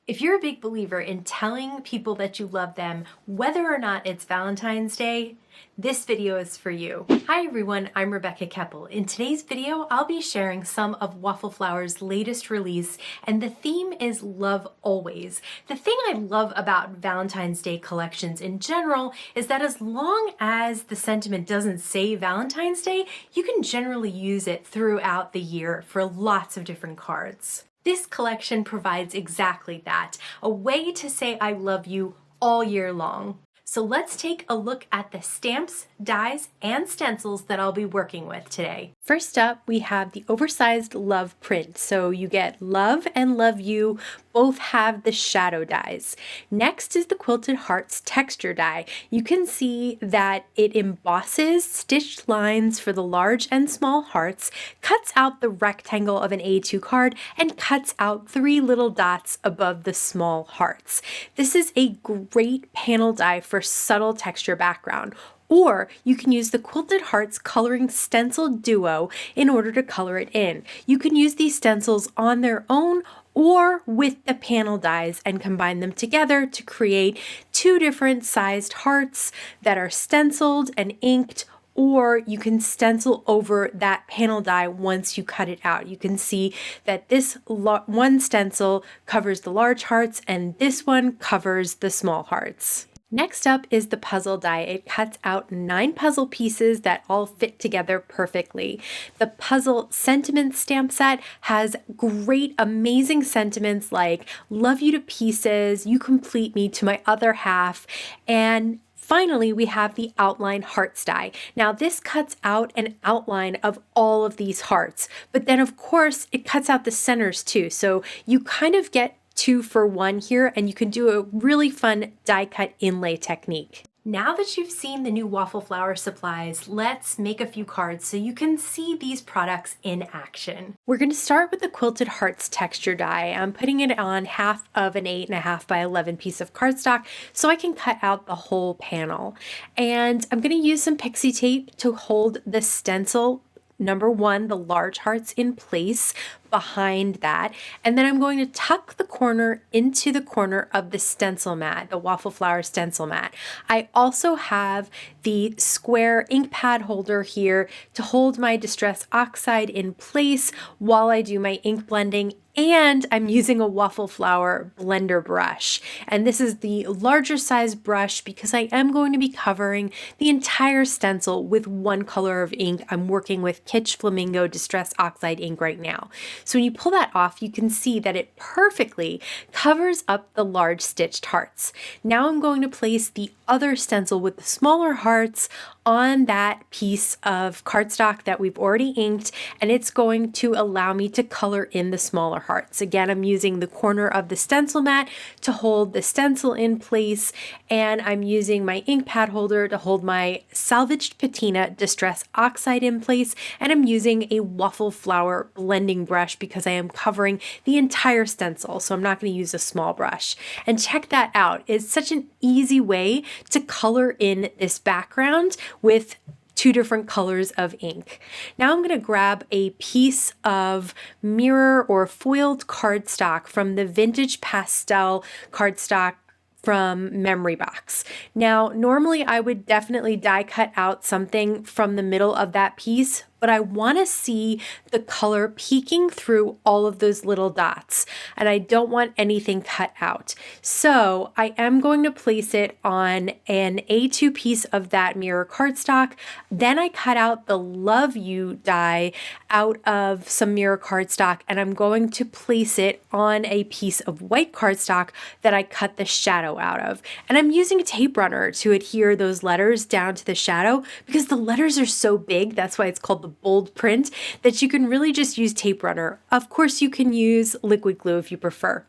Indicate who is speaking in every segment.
Speaker 1: If you're a big believer in telling people that you love them, whether or not it's Valentine's Day, this video is for you. Hi everyone, I'm Rebecca Keppel. In today's video, I'll be sharing some of Waffle Flower's latest release, and the theme is Love Always. The thing I love about Valentine's Day collections in general is that as long as the sentiment doesn't say Valentine's Day, you can generally use it throughout the year for lots of different cards. This collection provides exactly that, a way to say I love you all year long. So let's take a look at the stamps, dies, and stencils that I'll be working with today. First up, we have the Oversized Love print. So you get Love and Love You, both have the shadow dies. Next is the Quilted Hearts texture die. You can see that it embosses stitched lines for the large and small hearts, cuts out the rectangle of an A2 card, and cuts out 3 little dots above the small hearts. This is a great panel die for subtle texture background. Or you can use the Quilted Hearts Coloring Stencil Duo in order to color it in. You can use these stencils on their own or with the panel dies and combine them together to create 2 different sized hearts that are stenciled and inked, or you can stencil over that panel die once you cut it out. You can see that this one stencil covers the large hearts and this one covers the small hearts. Next up is the puzzle die. It cuts out 9 puzzle pieces that all fit together perfectly. The puzzle sentiment stamp set has great, amazing sentiments like love you to pieces, you complete me to my other half, and finally, we have the outline hearts die. Now this cuts out an outline of all of these hearts, but then of course it cuts out the centers too. So you kind of get 2 for 1 here, and you can do a really fun die cut inlay technique. Now that you've seen the new Waffle Flower supplies, let's make a few cards so you can see these products in action. We're going to start with the Quilted Hearts texture die. I'm putting it on half of an 8.5 by 11 piece of cardstock so I can cut out the whole panel. And I'm going to use some pixie tape to hold the stencil number 1, the large hearts, in place behind that, and then I'm going to tuck the corner into the corner of the stencil mat, the Waffle Flower stencil mat. I also have the square ink pad holder here to hold my Distress Oxide in place while I do my ink blending, and I'm using a Waffle Flower blender brush. And this is the larger size brush because I am going to be covering the entire stencil with one color of ink. I'm working with Kitsch Flamingo Distress Oxide ink right now. So when you pull that off, you can see that it perfectly covers up the large stitched hearts. Now I'm going to place the other stencil with the smaller hearts on that piece of cardstock that we've already inked, and it's going to allow me to color in the smaller hearts. Again, I'm using the corner of the stencil mat to hold the stencil in place, and I'm using my ink pad holder to hold my Salvaged Patina Distress Oxide in place, and I'm using a Waffle Flower blending brush because I am covering the entire stencil, so I'm not going to use a small brush. And check that out. It's such an easy way to color in this background with 2 different colors of ink. Now I'm going to grab a piece of mirror or foiled cardstock from the vintage pastel cardstock from Memory Box. Now, normally I would definitely die cut out something from the middle of that piece, but I want to see the color peeking through all of those little dots, and I don't want anything cut out. So I am going to place it on an A2 piece of that mirror cardstock. Then I cut out the Love You die out of some mirror cardstock, and I'm going to place it on a piece of white cardstock that I cut the shadow out of. And I'm using a tape runner to adhere those letters down to the shadow because the letters are so big, that's why it's called the bold print, that you can really just use tape runner. Of course, you can use liquid glue if you prefer.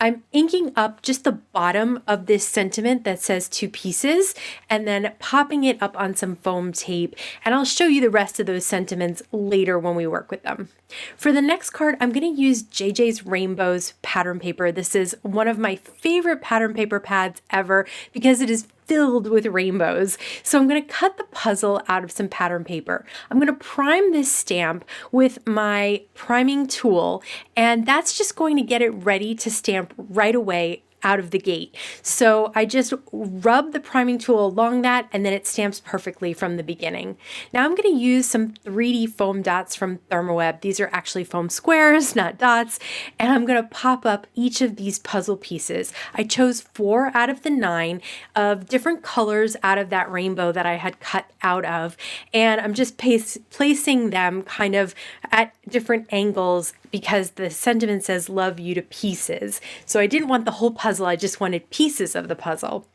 Speaker 1: I'm inking up just the bottom of this sentiment that says 2 pieces and then popping it up on some foam tape, and I'll show you the rest of those sentiments later when we work with them. For the next card, I'm going to use JJ's Rainbows pattern paper. This is one of my favorite pattern paper pads ever because it is filled with rainbows. So I'm going to cut the puzzle out of some pattern paper. I'm going to prime this stamp with my priming tool, and that's just going to get it ready to stamp right away out of the gate. So I just rub the priming tool along that, and then it stamps perfectly from the beginning. Now I'm going to use some 3D foam dots from Thermoweb. These are actually foam squares, not dots, and I'm going to pop up each of these puzzle pieces. I chose 4 out of the 9 of different colors out of that rainbow that I had cut out of, and I'm just placing them kind of at different angles because the sentiment says love you to pieces. So I didn't want the whole puzzle, I just wanted pieces of the puzzle.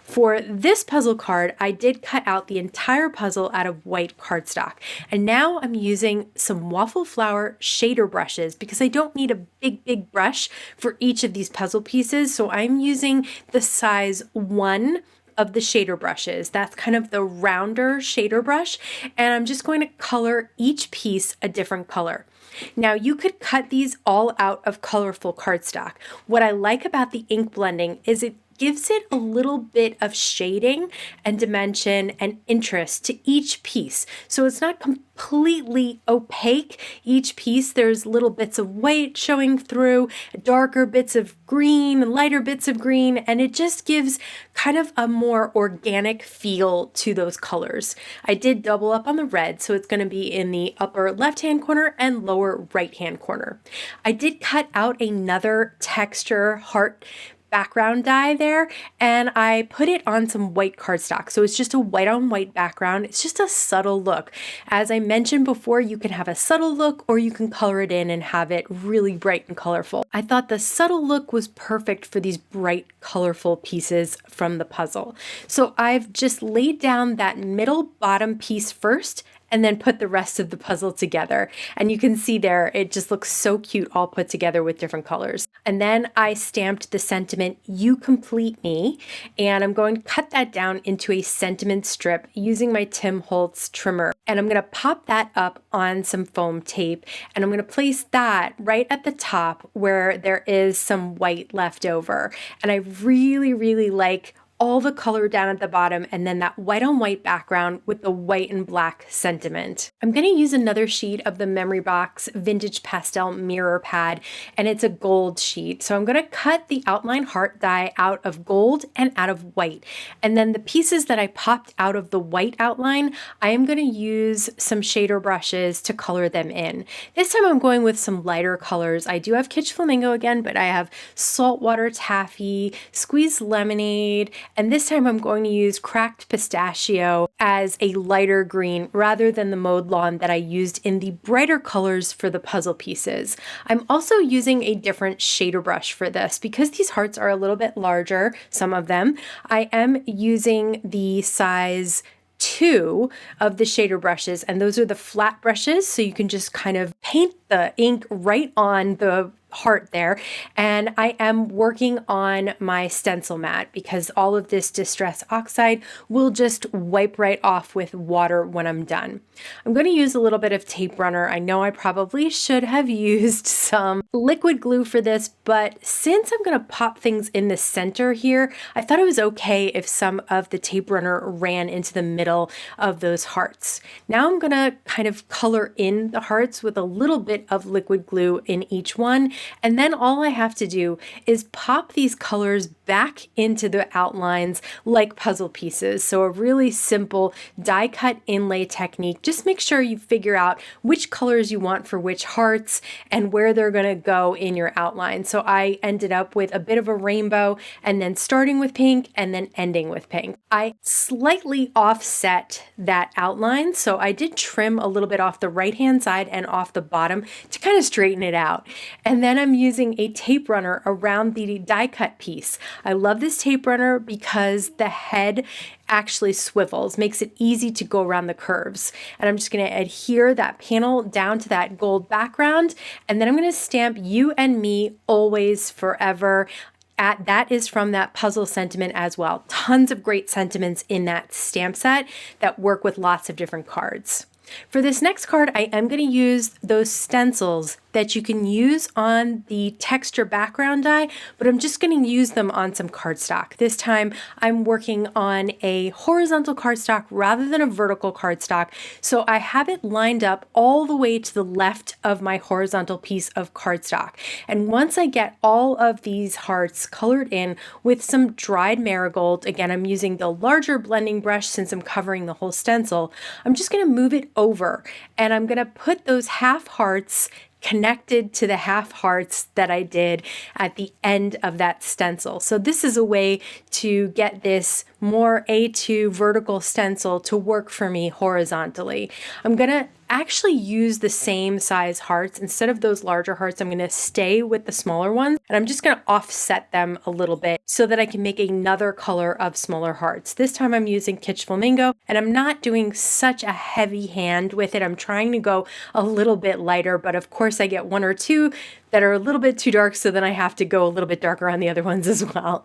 Speaker 1: For this puzzle card, I did cut out the entire puzzle out of white cardstock. And now I'm using some waffle flower shader brushes because I don't need a big brush for each of these puzzle pieces. So I'm using the size 1 of the shader brushes. That's kind of the rounder shader brush. And I'm just going to color each piece a different color. Now you could cut these all out of colorful cardstock. What I like about the ink blending is it gives it a little bit of shading and dimension and interest to each piece. So it's not completely opaque. Each piece, there's little bits of white showing through, darker bits of green, lighter bits of green, and it just gives kind of a more organic feel to those colors. I did double up on the red, so it's going to be in the upper left-hand corner and lower right-hand corner. I did cut out another texture heart background die there, and I put it on some white cardstock. So it's just a white on white background. It's just a subtle look. As I mentioned before, you can have a subtle look or you can color it in and have it really bright and colorful. I thought the subtle look was perfect for these bright, colorful pieces from the puzzle. So I've just laid down that middle bottom piece first and then put the rest of the puzzle together. And you can see there, it just looks so cute all put together with different colors. And then I stamped the sentiment, "You complete me," and I'm going to cut that down into a sentiment strip using my Tim Holtz trimmer. And I'm gonna pop that up on some foam tape, and I'm gonna place that right at the top where there is some white left over. And I really like all the color down at the bottom and then that white on white background with the white and black sentiment. I'm going to use another sheet of the Memory Box Vintage Pastel Mirror Pad, and it's a gold sheet. So I'm going to cut the outline heart die out of gold and out of white. And then the pieces that I popped out of the white outline, I am going to use some shader brushes to color them in. This time I'm going with some lighter colors. I do have Kitsch Flamingo again, but I have Saltwater Taffy, Squeezed Lemonade, and this time I'm going to use Cracked Pistachio as a lighter green rather than the Mowed Lawn that I used in the brighter colors for the puzzle pieces. I'm also using a different shader brush for this because these hearts are a little bit larger, some of them. I am using the size 2 of the shader brushes, and those are the flat brushes, so you can just kind of paint the ink right on the heart there. And I am working on my Stencil Mat because all of this Distress Oxide will just wipe right off with water when I'm done. I'm going to use a little bit of tape runner. I know I probably should have used some liquid glue for this, but since I'm going to pop things in the center here, I thought it was okay if some of the tape runner ran into the middle of those hearts. Now I'm going to kind of color in the hearts with a little bit of liquid glue in each one. And then all I have to do is pop these colors back into the outlines like puzzle pieces. So a really simple die cut inlay technique. Just make sure you figure out which colors you want for which hearts and where they're going to go in your outline. So I ended up with a bit of a rainbow and then starting with pink and then ending with pink. I slightly offset that outline. So I did trim a little bit off the right hand side and off the bottom to kind of straighten it out. And then I'm using a tape runner around the die cut piece. I love this tape runner because the head actually swivels, makes it easy to go around the curves. And I'm just going to adhere that panel down to that gold background. And then I'm going to stamp "You and Me Always Forever." That is from that puzzle sentiment as well. Tons of great sentiments in that stamp set that work with lots of different cards. For this next card, I am going to use those stencils that you can use on the texture background die, but I'm just going to use them on some cardstock. This time I'm working on a horizontal cardstock rather than a vertical cardstock, so I have it lined up all the way to the left of my horizontal piece of cardstock. And once I get all of these hearts colored in with some dried marigold, again I'm using the larger blending brush since I'm covering the whole stencil, I'm just going to move it over and I'm going to put those half hearts connected to the half hearts that I did at the end of that stencil. So this is a way to get this more A2 vertical stencil to work for me horizontally. I'm gonna actually use the same size hearts. Instead of those larger hearts, I'm going to stay with the smaller ones, and I'm just going to offset them a little bit so that I can make another color of smaller hearts. This time I'm using Kitsch Flamingo, and I'm not doing such a heavy hand with it. I'm trying to go a little bit lighter, but of course I get one or two that are a little bit too dark, so then I have to go a little bit darker on the other ones as well.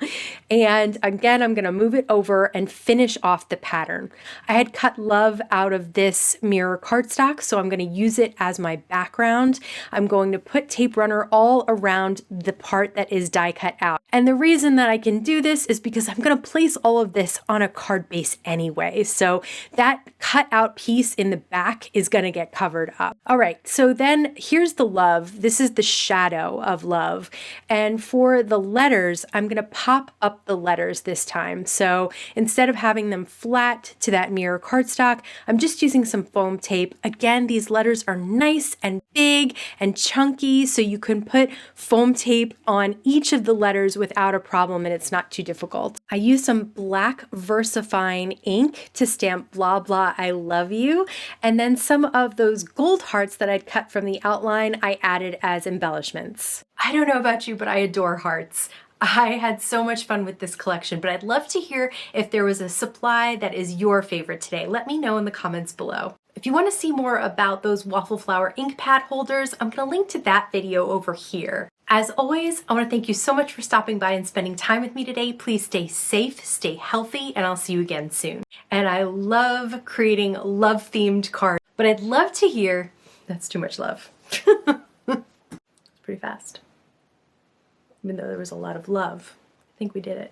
Speaker 1: And again, I'm going to move it over and finish off the pattern. I had cut Love out of this mirror cardstock, so I'm going to use it as my background. I'm going to put tape runner all around the part that is die cut out. And the reason that I can do this is because I'm going to place all of this on a card base anyway, so that cut out piece in the back is going to get covered up. All right, so then here's the Love. This is the shadow of Love. And for the letters, I'm going to pop up the letters this time. So instead of having them flat to that mirror cardstock, I'm just using some foam tape. Again, these letters are nice and big and chunky, so you can put foam tape on each of the letters without a problem, and it's not too difficult. I use some black VersaFine ink to stamp blah blah I love you, and then some of those gold hearts that I'd cut from the outline I added as embellishments. I don't know about you, but I adore hearts. I had so much fun with this collection, but I'd love to hear if there was a supply that is your favorite today. Let me know in the comments below. If you want to see more about those waffle flower ink pad holders, I'm going to link to that video over here. As always, I want to thank you so much for stopping by and spending time with me today. Please stay safe, stay healthy, and I'll see you again soon. And I love creating love-themed cards, but I'd love to hear... That's too much love. Pretty fast. Even though there was a lot of love. I think we did it.